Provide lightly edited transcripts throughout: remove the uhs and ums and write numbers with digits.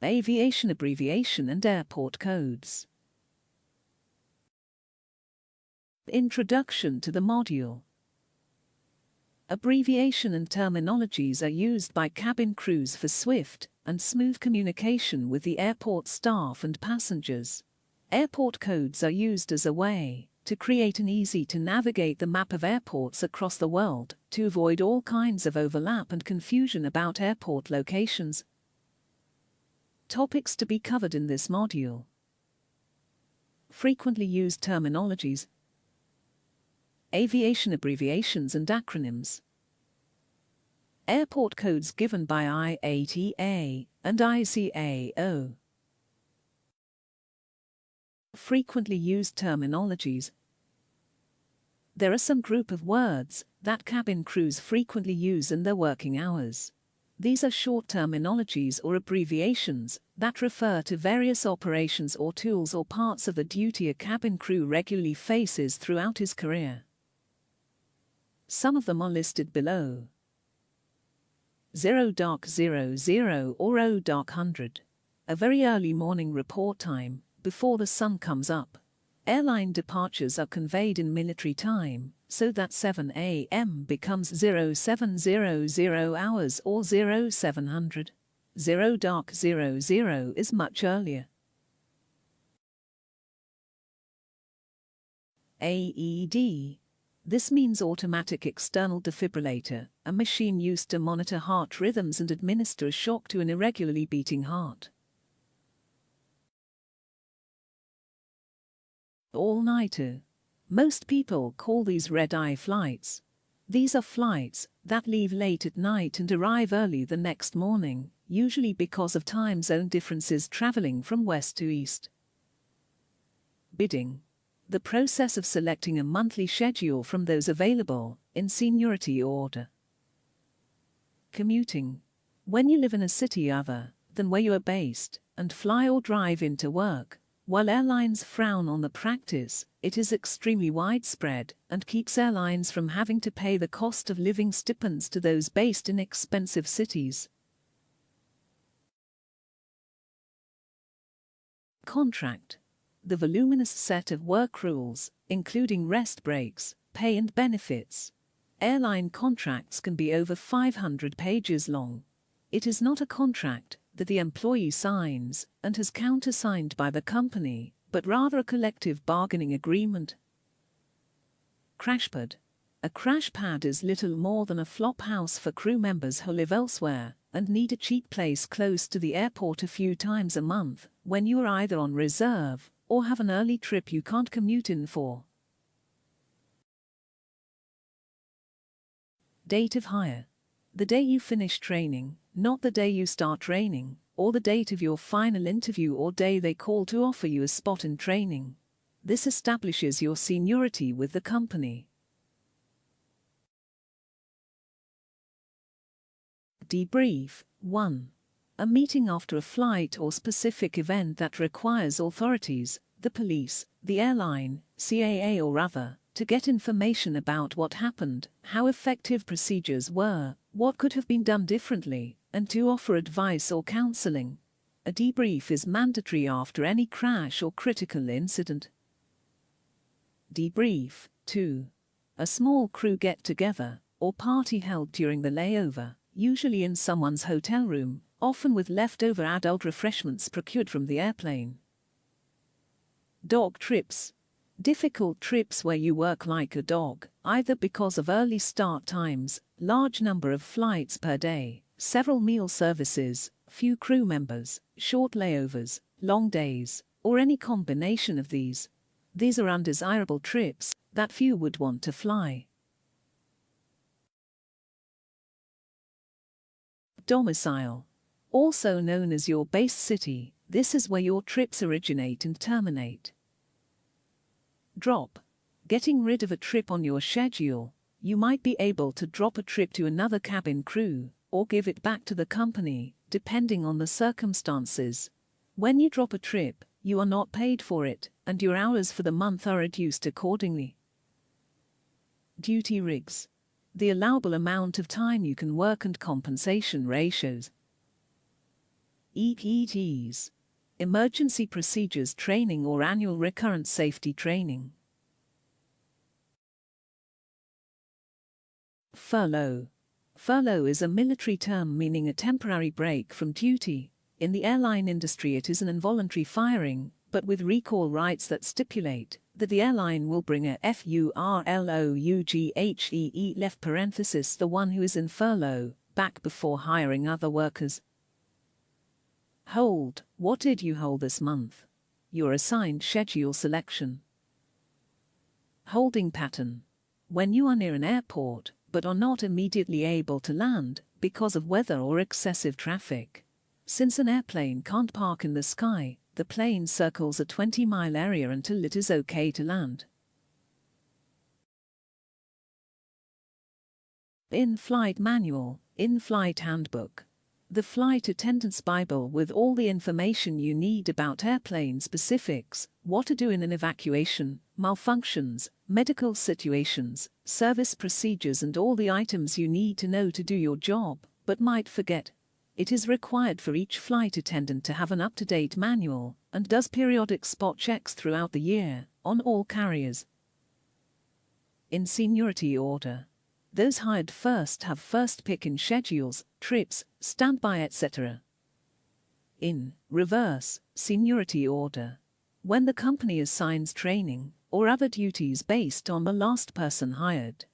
Aviation abbreviation and airport codes. Introduction to the module. Abbreviation and terminologies are used by cabin crews for swift and smooth communication with the airport staff and passengers. Airport codes are used as a way to create an easy-to-navigate the map of airports across the world to avoid all kinds of overlap and confusion about airport locations. Topics to be covered in this module. Frequently used terminologies. Aviation abbreviations and acronyms. Airport codes given by IATA and ICAO. Frequently used terminologies. There are some group of words that cabin crews frequently use in their working hours. These are short terminologies or abbreviations that refer to various operations or tools or parts of the duty a cabin crew regularly faces throughout his career. Some of them are listed below. 0:00 or 0:100. A very early morning report time, before the sun comes up. Airline departures are conveyed in military time, so that 7 a.m. becomes 0700 hours or 0700. 0:00 is much earlier. AED. This means automatic external defibrillator, a machine used to monitor heart rhythms and administer a shock to an irregularly beating heart. All-nighter. Most people call these red-eye flights. These are flights that leave late at night and arrive early the next morning, usually because of time zone differences traveling from west to east. Bidding. The process of selecting a monthly schedule from those available in seniority order. Commuting. When you live in a city other than where you are based and fly or drive into work. While airlines frown on the practice, it is extremely widespread and keeps airlines from having to pay the cost of living stipends to those based in expensive cities. Contract. The voluminous set of work rules, including rest breaks, pay and benefits. Airline contracts can be over 500 pages long. It is not a contract that the employee signs and is countersigned by the company, but rather a collective bargaining agreement. Crashpad. A crash pad is little more than a flop house for crew members who live elsewhere and need a cheap place close to the airport a few times a month when you are either on reserve or have an early trip you can't commute in for. Date of hire. The day you finish training, not the day you start training, or the date of your final interview or day they call to offer you a spot in training. This establishes your seniority with the company. Debrief. 1. A meeting after a flight or specific event that requires authorities, the police, the airline, CAA or other, to get information about what happened, how effective procedures were, what could have been done differently, and to offer advice or counseling. A debrief is mandatory after any crash or critical incident. Debrief. 2. A small crew get-together or party held during the layover, usually in someone's hotel room, often with leftover adult refreshments procured from the airplane. Dog trips. Difficult trips where you work like a dog, either because of early start times, large number of flights per day, several meal services, few crew members, short layovers, long days, or any combination of these. These are undesirable trips that few would want to fly. Domicile. Also known as your base city, this is where your trips originate and terminate. Drop. Getting rid of a trip on your schedule. You might be able to drop a trip to another cabin crew, or give it back to the company, depending on the circumstances. When you drop a trip, you are not paid for it, and your hours for the month are reduced accordingly. Duty rigs. The allowable amount of time you can work and compensation ratios. EPTs. Emergency procedures training or annual recurrent safety training. Furlough. Furlough is a military term meaning a temporary break from duty. In the airline industry, it is an involuntary firing, but with recall rights that stipulate that the airline will bring a FURLOUGHEE left parenthesis the one who is in furlough back before hiring other workers. Hold. What did you hold this month? Your assigned schedule selection. Holding pattern. When you are near an airport but are not immediately able to land because of weather or excessive traffic. Since an airplane can't park in the sky, the plane circles a 20-mile area until it is okay to land. In-flight manual, in-flight handbook. The flight attendant's Bible with all the information you need about airplane specifics, what to do in an evacuation, malfunctions, medical situations, service procedures and all the items you need to know to do your job, but might forget. It is required for each flight attendant to have an up-to-date manual and does periodic spot checks throughout the year on all carriers. In seniority order. Those hired first have first pick in schedules, trips, standby, etc. In reverse seniority order. When the company assigns training or other duties based on the last person hired.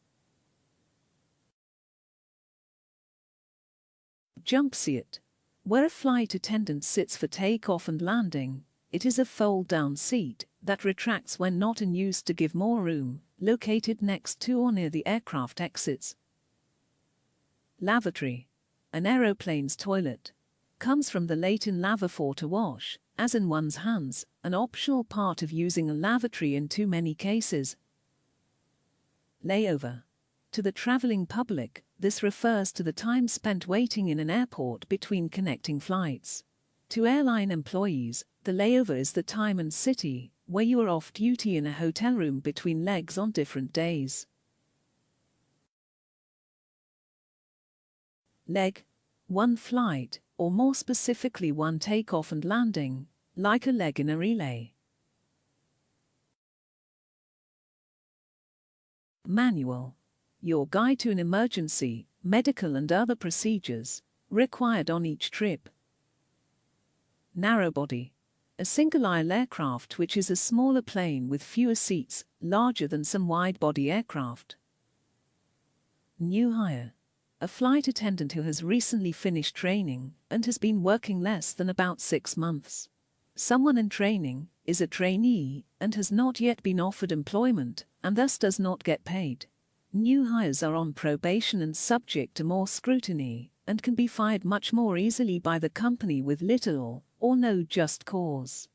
Jump seat. Where a flight attendant sits for takeoff and landing, it is a fold-down seat that retracts when not in use to give more room, located next to or near the aircraft exits. Lavatory. An aeroplane's toilet. Comes from the Latin lavafor to wash, as in one's hands, an optional part of using a lavatory in too many cases. Layover. To the traveling public, this refers to the time spent waiting in an airport between connecting flights. To airline employees, the layover is the time and city where you are off duty in a hotel room between legs on different days. Leg. One flight, or more specifically one takeoff and landing, like a leg in a relay. Manual. Your guide to an emergency, medical and other procedures required on each trip. Narrowbody. A single-aisle aircraft which is a smaller plane with fewer seats, larger than some wide-body aircraft. New hire. A flight attendant who has recently finished training and has been working less than about 6 months. Someone in training is a trainee and has not yet been offered employment and thus does not get paid. New hires are on probation and subject to more scrutiny and can be fired much more easily by the company with little or no just cause.